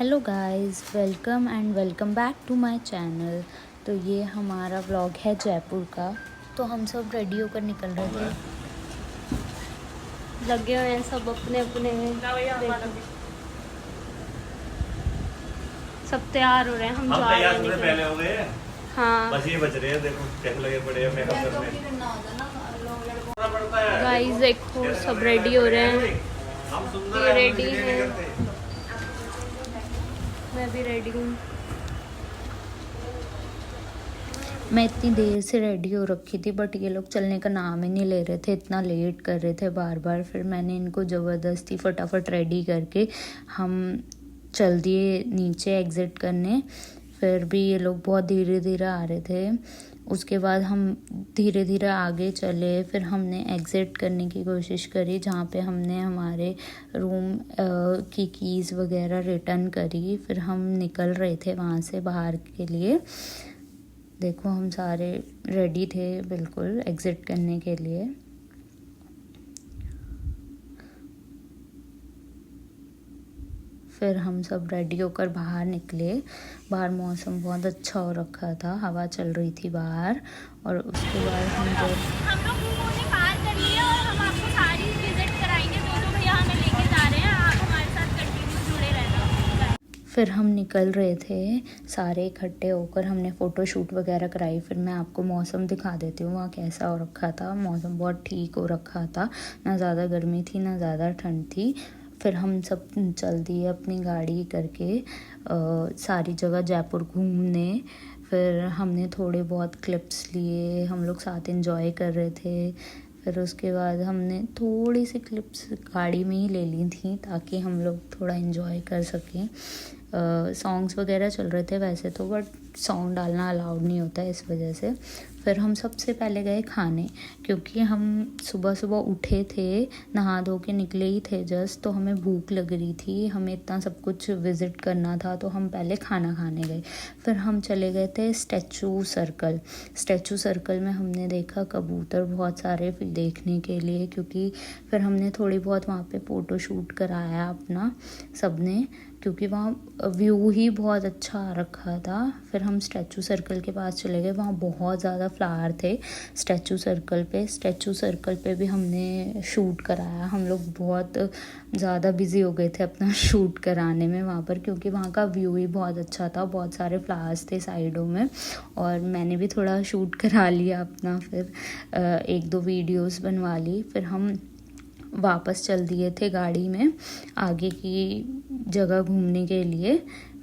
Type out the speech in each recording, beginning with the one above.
Hello guys, welcome back to my channel. तो ये हमारा व्लॉग है जयपुर का। तो हम सब रेडी होकर निकल रहे थे, लगे हुए हैं सब अपने अपने। सब तैयार हो रहे हैं, हम जा रहे हैं पहले हो गए। हाँ बस ये बच रहे हैं, देखो कैसे लगे पड़े हैं मेकअप करने। गाइस, देखो सब रेडी हो रहे हैं। हम सुंदर ये हैं, रेडी हम है, करते। मैं भी रेडी हूँ। मैं इतनी देर से रेडी हो रखी थी, बट ये लोग चलने का नाम ही नहीं ले रहे थे, इतना लेट कर रहे थे बार बार। फिर मैंने इनको ज़बरदस्ती फटाफट रेडी करके हम चल दिए नीचे एग्ज़िट करने। फिर भी ये लोग बहुत धीरे धीरे आ रहे थे। उसके बाद हम धीरे धीरे आगे चले। फिर हमने एग्ज़िट करने की कोशिश करी, जहाँ पे हमने हमारे रूम की कीज़ वगैरह रिटर्न करी। फिर हम निकल रहे थे वहाँ से बाहर के लिए। देखो हम सारे रेडी थे बिल्कुल एग्ज़िट करने के लिए। फिर हम सब रेडी होकर बाहर निकले। बाहर मौसम बहुत अच्छा हो रखा था, हवा चल रही थी बाहर। और उसके बाद हम लोग ने पार कर लिया और हम आपको सारी विजिट कराएंगे। जो भैया हमें लेके जा रहे हैं, आप हमारे साथ कंटिन्यू जुड़े रहना। फिर हम निकल रहे थे सारे इकट्ठे होकर। हमने फ़ोटो शूट वगैरह कराई। फिर मैं आपको मौसम दिखा देती हूँ वहाँ कैसा हो रखा था। मौसम बहुत ठीक हो रखा था, ना ज़्यादा गर्मी थी ना ज़्यादा ठंड थी। फिर हम सब चल दिए अपनी गाड़ी करके सारी जगह जयपुर घूमने। फिर हमने थोड़े बहुत क्लिप्स लिए, हम लोग साथ एंजॉय कर रहे थे। फिर उसके बाद हमने थोड़ी सी क्लिप्स गाड़ी में ही ले ली थी, ताकि हम लोग थोड़ा एंजॉय कर सकें। सॉन्ग्स वगैरह चल रहे थे वैसे तो, बट सॉन्ग डालना अलाउड नहीं होता है, इस वजह से। फिर हम सबसे पहले गए खाने, क्योंकि हम सुबह सुबह उठे थे, नहा धो के निकले ही थे जस्ट, तो हमें भूख लग रही थी, हमें इतना सब कुछ विज़िट करना था, तो हम पहले खाना खाने गए। फिर हम चले गए थे स्टैचू सर्कल। स्टैचू सर्कल में हमने देखा कबूतर बहुत सारे देखने के लिए, क्योंकि फिर हमने थोड़ी बहुत वहाँ पे फ़ोटो शूट कराया अपना सबने, क्योंकि वहाँ व्यू ही बहुत अच्छा आ रखा था। फिर हम स्टैचू सर्कल के पास चले गए, वहाँ बहुत ज़्यादा फ्लावर थे स्टैचू सर्कल पे। स्टैचू सर्कल पे भी हमने शूट कराया। हम लोग बहुत ज़्यादा बिज़ी हो गए थे अपना शूट कराने में वहाँ पर, क्योंकि वहाँ का व्यू ही बहुत अच्छा था, बहुत सारे फ्लावर्स थे साइडों में। और मैंने भी थोड़ा शूट करा लिया अपना, फिर एक दो वीडियोस बनवा ली। फिर हम वापस चल दिए थे गाड़ी में आगे की जगह घूमने के लिए।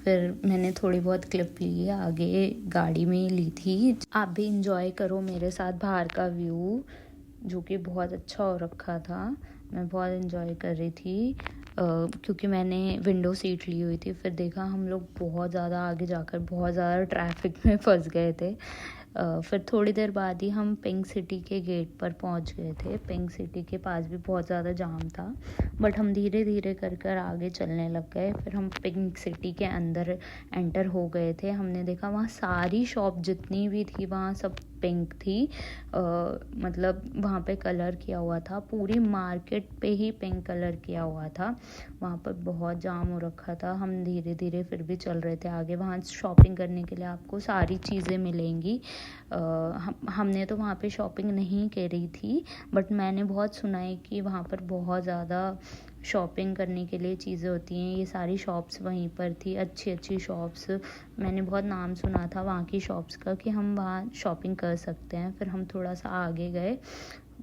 फिर मैंने थोड़ी बहुत क्लिप ली, आगे गाड़ी में ही ली थी। आप भी इंजॉय करो मेरे साथ बाहर का व्यू, जो कि बहुत अच्छा हो रखा था। मैं बहुत इंजॉय कर रही थी क्योंकि मैंने विंडो सीट ली हुई थी। फिर देखा हम लोग बहुत ज़्यादा आगे जाकर बहुत ज़्यादा ट्रैफिक में फंस गए थे। फिर थोड़ी देर बाद ही हम पिंक सिटी के गेट पर पहुंच गए थे। पिंक सिटी के पास भी बहुत ज़्यादा जाम था, बट हम धीरे धीरे कर आगे चलने लग गए। फिर हम पिंक सिटी के अंदर एंटर हो गए थे। हमने देखा वहाँ सारी शॉप जितनी भी थी वहाँ सब पिंक थी। मतलब वहाँ पे कलर किया हुआ था, पूरी मार्केट पे ही पिंक कलर किया हुआ था। वहाँ पर बहुत जाम हो रखा था। हम धीरे धीरे फिर भी चल रहे थे आगे। वहाँ शॉपिंग करने के लिए आपको सारी चीज़ें मिलेंगी। हमने तो वहाँ पे शॉपिंग नहीं करी थी, बट मैंने बहुत सुना है कि वहाँ पर बहुत ज़्यादा शॉपिंग करने के लिए चीज़ें होती हैं। ये सारी शॉप्स वहीं पर थी, अच्छी अच्छी शॉप्स। मैंने बहुत नाम सुना था वहाँ की शॉप्स का कि हम वहाँ शॉपिंग कर सकते हैं। फिर हम थोड़ा सा आगे गए,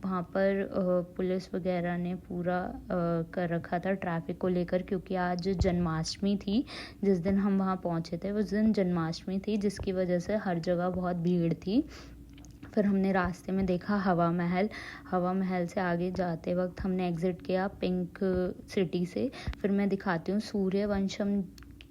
वहाँ पर पुलिस वगैरह ने पूरा कर रखा था ट्रैफिक को लेकर, क्योंकि आज जन्माष्टमी थी। जिस दिन हम वहाँ पहुँचे थे उस दिन जन्माष्टमी थी, जिसकी वजह से हर जगह बहुत भीड़ थी। फिर हमने रास्ते में देखा हवा महल। हवा महल से आगे जाते वक्त हमने एग्ज़िट किया पिंक सिटी से। फिर मैं दिखाती हूँ सूर्यवंशम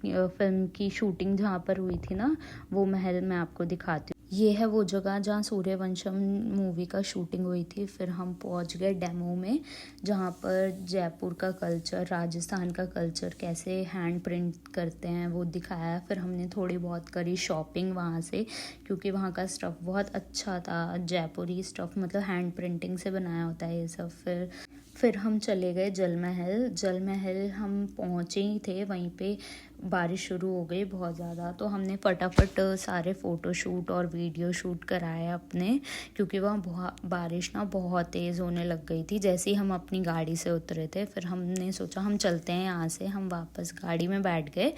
फिल्म की शूटिंग जहाँ पर हुई थी ना, वो महल मैं आपको दिखाती हूँ। ये है वो जगह जहाँ सूर्यवंशम मूवी का शूटिंग हुई थी। फिर हम पहुँच गए डेमो में, जहाँ पर जयपुर का कल्चर, राजस्थान का कल्चर कैसे हैंड प्रिंट करते हैं वो दिखाया। फिर हमने थोड़ी बहुत करी शॉपिंग वहाँ से, क्योंकि वहाँ का स्टफ़ बहुत अच्छा था। जयपुरी स्टफ़ मतलब हैंड प्रिंटिंग से बनाया होता है ये सब। फिर फिर हम चले गए जल महल। जल महल हम पहुँचे ही थे, वहीं पे बारिश शुरू हो गई बहुत ज़्यादा, तो हमने फटाफट सारे फ़ोटो शूट और वीडियो शूट कराए अपने, क्योंकि वहाँ बारिश ना बहुत तेज़ होने लग गई थी जैसे ही हम अपनी गाड़ी से उतरे थे। फिर हमने सोचा हम चलते हैं यहाँ से, हम वापस गाड़ी में बैठ गए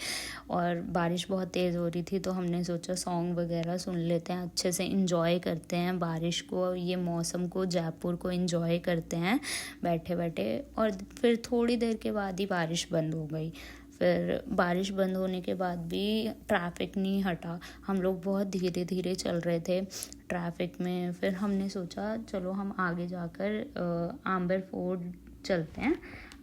और बारिश बहुत तेज़ हो रही थी, तो हमने सोचा सॉन्ग वगैरह सुन लेते हैं, अच्छे से इंजॉय करते हैं बारिश को, ये मौसम को, जयपुर को इंजॉय करते हैं बैठे बैठे। और फिर थोड़ी देर के बाद ही बारिश बंद हो गई। फिर बारिश बंद होने के बाद भी ट्रैफिक नहीं हटा, हम लोग बहुत धीरे धीरे चल रहे थे ट्रैफिक में। फिर हमने सोचा चलो हम आगे जाकर आम्बर फोर्ट चलते हैं।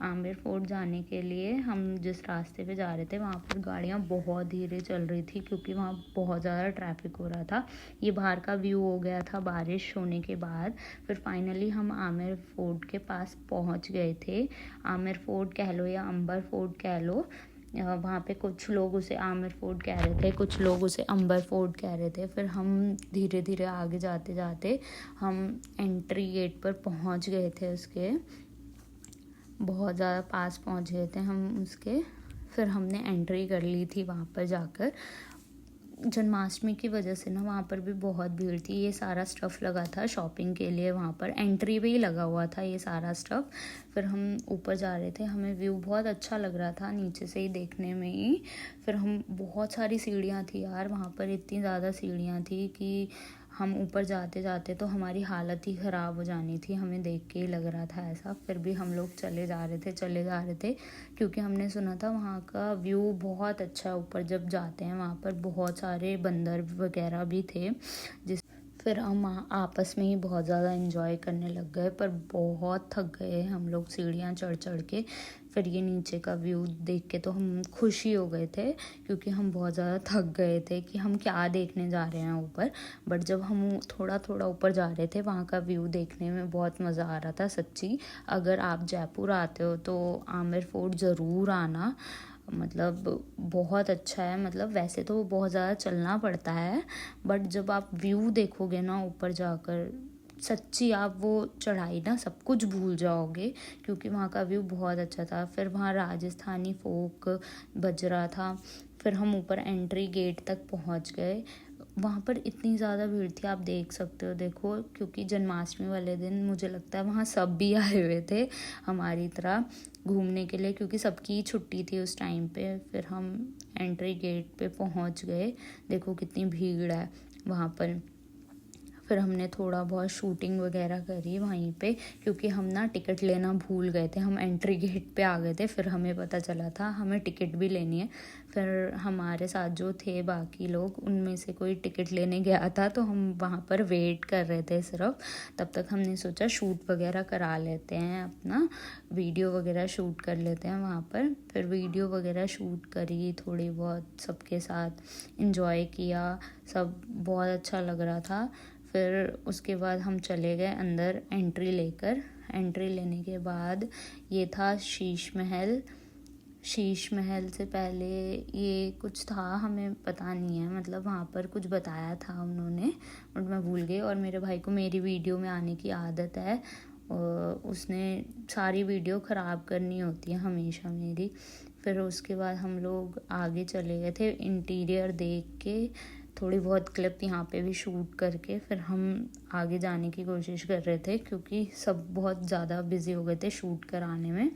आम्बर फोर्ट जाने के लिए हम जिस रास्ते पे जा रहे थे वहाँ पर गाड़ियाँ बहुत धीरे चल रही थी, क्योंकि वहाँ बहुत ज़्यादा ट्रैफिक हो रहा था। ये बाहर का व्यू हो गया था बारिश होने के बाद। फिर फाइनली हम आम्बर फोर्ट के पास पहुँच गए थे। आम्बर फोर्ट कह लो या अंबर फोर्ट कह लो, वहाँ पे कुछ लोग उसे आम्बर फोर्ट कह रहे थे, कुछ लोग उसे अंबर फोर्ट कह रहे थे। फिर हम धीरे धीरे आगे जाते जाते हम एंट्री गेट पर पहुँच गए थे, उसके बहुत ज़्यादा पास पहुँच गए थे हम उसके। फिर हमने एंट्री कर ली थी वहाँ पर जाकर। जन्माष्टमी की वजह से ना वहाँ पर भी बहुत भीड़ थी, ये सारा स्टफ़ लगा था शॉपिंग के लिए, वहाँ पर एंट्री पे ही लगा हुआ था ये सारा स्टफ़। फिर हम ऊपर जा रहे थे, हमें व्यू बहुत अच्छा लग रहा था नीचे से ही देखने में ही। फिर हम बहुत सारी सीढ़ियाँ थी यार वहाँ पर, इतनी ज़्यादा सीढ़ियाँ थी कि हम ऊपर जाते जाते तो हमारी हालत ही ख़राब हो जानी थी, हमें देख के ही लग रहा था ऐसा। फिर भी हम लोग चले जा रहे थे क्योंकि हमने सुना था वहाँ का व्यू बहुत अच्छा है। ऊपर जब जाते हैं वहाँ पर बहुत सारे बंदर वगैरह भी थे फिर हम आपस में ही बहुत ज़्यादा एंजॉय करने लग गए, पर बहुत थक गए हम लोग सीढ़ियाँ चढ़ चढ़ के। फिर ये नीचे का व्यू देख के तो हम खुशी हो गए थे, क्योंकि हम बहुत ज़्यादा थक गए थे कि हम क्या देखने जा रहे हैं ऊपर। बट जब हम थोड़ा थोड़ा ऊपर जा रहे थे वहाँ का व्यू देखने में बहुत मज़ा आ रहा था सच्ची। अगर आप जयपुर आते हो तो आम्बर फोर्ट ज़रूर आना, मतलब बहुत अच्छा है। मतलब वैसे तो बहुत ज़्यादा चलना पड़ता है, बट जब आप व्यू देखोगे ना ऊपर जाकर, सच्ची आप वो चढ़ाई ना सब कुछ भूल जाओगे, क्योंकि वहाँ का व्यू बहुत अच्छा था। फिर वहाँ राजस्थानी फोक बज रहा था। फिर हम ऊपर एंट्री गेट तक पहुँच गए। वहाँ पर इतनी ज़्यादा भीड़ थी, आप देख सकते हो, देखो, क्योंकि जन्माष्टमी वाले दिन मुझे लगता है वहाँ सब भी आए हुए थे हमारी तरह घूमने के लिए, क्योंकि सबकी छुट्टी थी उस टाइम पे। फिर हम एंट्री गेट पे पहुँच गए, देखो कितनी भीड़ है वहाँ पर। फिर हमने थोड़ा बहुत शूटिंग वगैरह करी वहीं पे, क्योंकि हम ना टिकट लेना भूल गए थे, हम एंट्री गेट पे आ गए थे, फिर हमें पता चला था हमें टिकट भी लेनी है। फिर हमारे साथ जो थे बाकी लोग, उनमें से कोई टिकट लेने गया था, तो हम वहाँ पर वेट कर रहे थे सिर्फ। तब तक हमने सोचा शूट वगैरह करा लेते हैं, अपना वीडियो वगैरह शूट कर लेते हैं वहाँ पर। फिर वीडियो वगैरह शूट करी थोड़ी बहुत, सबके साथ इंजॉय किया, सब बहुत अच्छा लग रहा था। फिर उसके बाद हम चले गए अंदर एंट्री लेकर। एंट्री लेने के बाद ये था शीश महल। शीश महल से पहले ये कुछ था, हमें पता नहीं है, मतलब वहाँ पर कुछ बताया था उन्होंने, बट मैं भूल गई। और मेरे भाई को मेरी वीडियो में आने की आदत है, और उसने सारी वीडियो ख़राब करनी होती है हमेशा मेरी। फिर उसके बाद हम लोग आगे चले गए थे इंटीरियर देख के, थोड़ी बहुत क्लिप यहाँ पे भी शूट करके फिर हम आगे जाने की कोशिश कर रहे थे, क्योंकि सब बहुत ज़्यादा बिजी हो गए थे शूट कराने में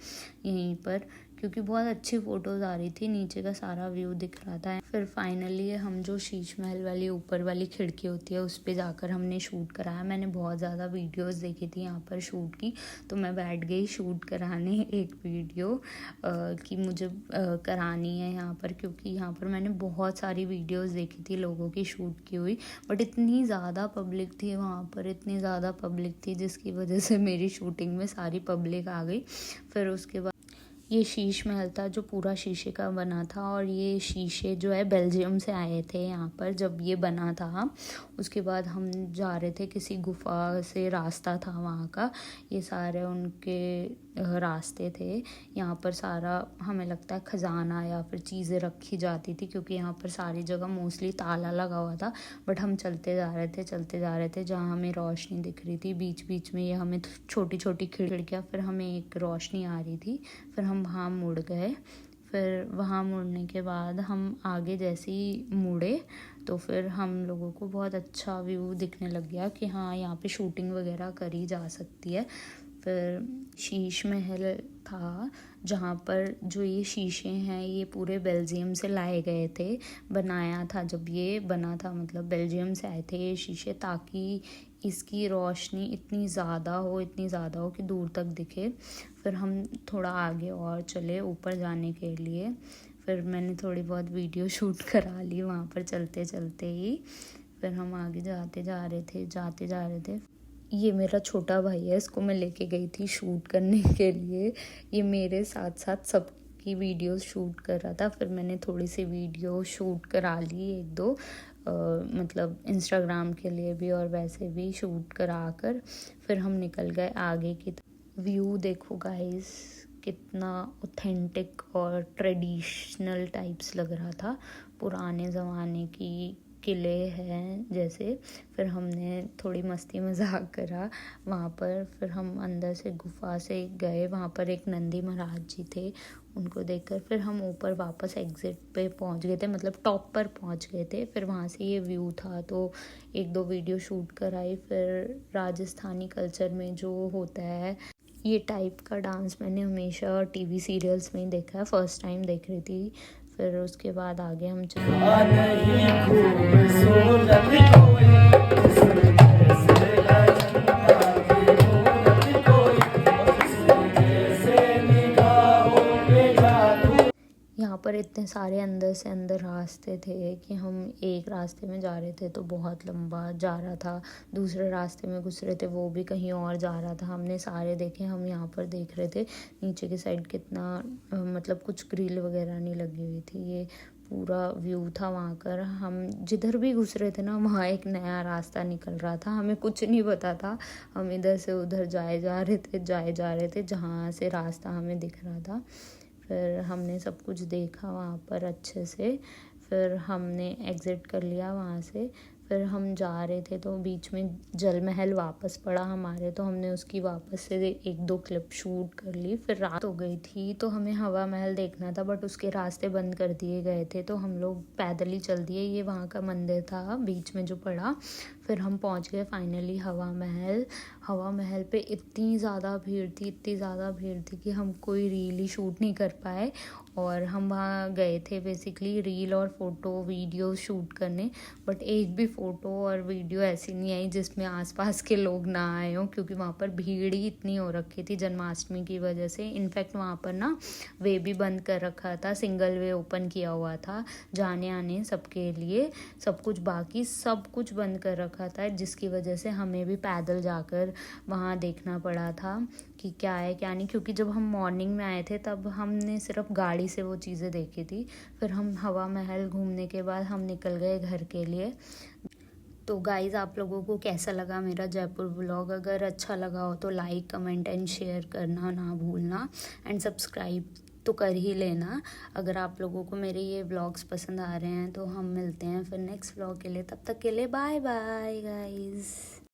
यहीं पर, क्योंकि बहुत अच्छी फ़ोटोज़ आ रही थी, नीचे का सारा व्यू दिख रहा था। फिर फाइनली हम जो शीश महल वाली ऊपर वाली खिड़की होती है उस पे जाकर हमने शूट कराया। मैंने बहुत ज़्यादा वीडियोस देखी थी यहाँ पर शूट की, तो मैं बैठ गई शूट कराने एक वीडियो कि मुझे करानी है यहाँ पर, क्योंकि यहाँ पर मैंने बहुत सारी वीडियोस देखी थी लोगों की शूट की हुई, बट इतनी ज़्यादा पब्लिक थी वहाँ पर, इतनी ज़्यादा पब्लिक थी जिसकी वजह से मेरी शूटिंग में सारी पब्लिक आ गई। फिर उसके बाद ये शीश महल था जो पूरा शीशे का बना था, और ये शीशे जो है बेल्जियम से आए थे यहाँ पर जब ये बना था। उसके बाद हम जा रहे थे, किसी गुफा से रास्ता था वहाँ का, ये सारे उनके रास्ते थे। यहाँ पर सारा हमें लगता है ख़जाना या फिर चीज़ें रखी जाती थी, क्योंकि यहाँ पर सारी जगह मोस्टली ताला लगा हुआ था। बट हम चलते जा रहे थे जहाँ हमें रोशनी दिख रही थी बीच बीच में, ये हमें छोटी छोटी खिड़कियाँ, फिर हमें एक रोशनी आ रही थी, फिर हम वहाँ मुड़ गए। फिर वहाँ मुड़ने के बाद हम आगे जैसे ही मुड़े तो फिर हम लोगों को बहुत अच्छा व्यू दिखने लग गया कि हाँ यहाँ पे शूटिंग वगैरह करी जा सकती है। फिर शीश महल था, जहाँ पर जो ये शीशे हैं ये पूरे बेल्जियम से लाए गए थे, बनाया था जब ये बना था, मतलब बेल्जियम से आए थे ये शीशे, ताकि इसकी रोशनी इतनी ज़्यादा हो कि दूर तक दिखे। फिर हम थोड़ा आगे और चले ऊपर जाने के लिए, फिर मैंने थोड़ी बहुत वीडियो शूट करा ली वहाँ पर चलते चलते ही। फिर हम आगे जाते जा रहे थे। ये मेरा छोटा भाई है, इसको मैं लेके गई थी शूट करने के लिए। ये मेरे साथ साथ सबकी वीडियोस शूट कर रहा था। फिर मैंने थोड़ी सी वीडियो शूट करा ली, 1-2 मतलब इंस्टाग्राम के लिए भी और वैसे भी शूट करा कर फिर हम निकल गए आगे की। व्यू देखो गाइस, कितना ऑथेंटिक और ट्रेडिशनल टाइप्स लग रहा था, पुराने ज़माने की किले हैं जैसे। फिर हमने थोड़ी मस्ती मजाक करा वहाँ पर। फिर हम अंदर से गुफा से गए, वहाँ पर एक नंदी महाराज जी थे, उनको देखकर फिर हम ऊपर वापस एग्ज़िट पे पहुँच गए थे, मतलब टॉप पर पहुँच गए थे। फिर वहाँ से ये व्यू था तो 1-2 वीडियो शूट कराई। फिर राजस्थानी कल्चर में जो होता है ये टाइप का डांस मैंने हमेशा टीवी सीरियल्स में ही देखा है, फर्स्ट टाइम देख रही थी। फिर उसके बाद आगे हम यहाँ पर इतने सारे अंदर से अंदर रास्ते थे कि हम एक रास्ते में जा रहे थे तो बहुत लंबा जा रहा था, दूसरे रास्ते में घुस रहे थे वो भी कहीं और जा रहा था। हमने सारे देखे, हम यहाँ पर देख रहे थे नीचे की साइड कितना मतलब कुछ ग्रिल वगैरह नहीं लगी हुई थी, ये पूरा व्यू था वहाँ कर। हम जिधर भी घुस रहे थे ना वहाँ एक नया रास्ता निकल रहा था, हमें कुछ नहीं पता था, हम इधर से उधर जाए जा रहे थे जहाँ से रास्ता हमें दिख रहा था। फिर हमने सब कुछ देखा वहाँ पर अच्छे से, फिर हमने एग्ज़िट कर लिया वहाँ से। फिर हम जा रहे थे तो बीच में जल महल वापस पड़ा हमारे, तो हमने उसकी वापस से 1-2 क्लिप शूट कर ली। फिर रात हो गई थी तो हमें हवा महल देखना था, बट उसके रास्ते बंद कर दिए गए थे तो हम लोग पैदल ही चल दिए। ये वहाँ का मंदिर था बीच में जो पड़ा। फिर हम पहुँच गए फाइनली हवा महल पे इतनी ज़्यादा भीड़ थी कि हम कोई रील ही शूट नहीं कर पाए। और हम वहाँ गए थे बेसिकली रील और फ़ोटो वीडियो शूट करने, बट एक भी फ़ोटो और वीडियो ऐसी नहीं आई जिसमें आसपास के लोग ना आए हों, क्योंकि वहाँ पर भीड़ ही इतनी हो रखी थी जन्माष्टमी की वजह से। इनफैक्ट वहाँ पर ना वे भी बंद कर रखा था, सिंगल वे ओपन किया हुआ था जाने आने सबके लिए, सब कुछ बंद कर रखा था, जिसकी वजह से हमें भी पैदल जाकर वहाँ देखना पड़ा था कि क्या है क्या नहीं, क्योंकि जब हम मॉर्निंग में आए थे तब हमने सिर्फ गाड़ी से वो चीज़ें देखी थी। फिर हम हवा महल घूमने के बाद हम निकल गए घर के लिए। तो गाइज़, आप लोगों को कैसा लगा मेरा जयपुर व्लॉग? अगर अच्छा लगा हो तो लाइक कमेंट एंड शेयर करना ना भूलना, एंड सब्सक्राइब तो कर ही लेना। अगर आप लोगों को मेरे ये व्लॉग्स पसंद आ रहे हैं तो हम मिलते हैं फिर नेक्स्ट व्लॉग के लिए। तब तक के लिए बाय बाय गाइज़।